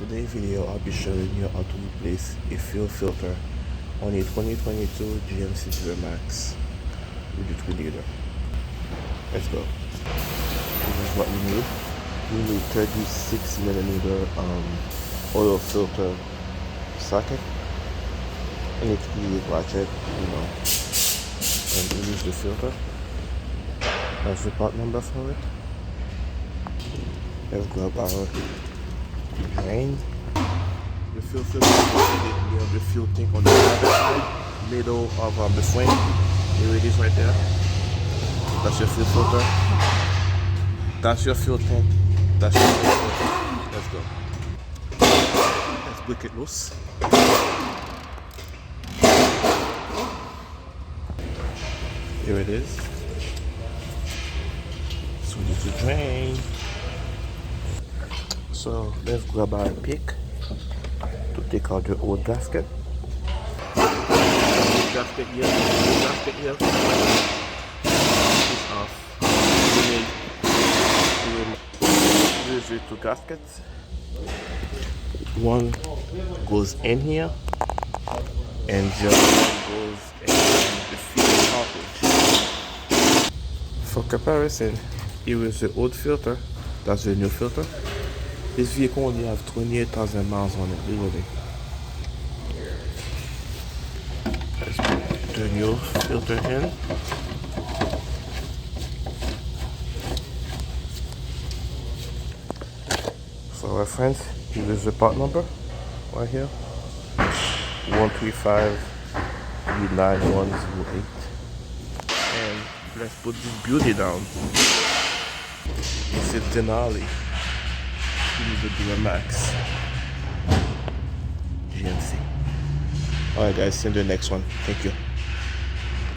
today's video I'll be showing you how to replace a fuel filter on a 2022 GMC Duramax with the 3-liter. Let's go. This is what we need. We need 36mm oil filter socket. It needs to be ratchet, and we use the filter. That's the part number for it. Let's grab our drain. The fuel filter is located near the fuel tank on the other side, middle of the frame. Here it is right there. That's your fuel filter. That's your fuel tank. That's your fuel filter. Let's go. Let's break it loose. Here it is. So this is the drain. So let's grab our pick to take out the old gasket. Gasket here. It's off. We use two gaskets. One goes in here, and the other one goes in the fuel cartridge. For comparison, here is the old filter. That's the new filter. This vehicle only has 28,000 miles on it, literally. Let's put the new filter in. For reference, here is the part number right here. 135 9108. And let's put this beauty down. It's a Denali. The Duramax GMC. Alright guys, see you in the next one. Thank you.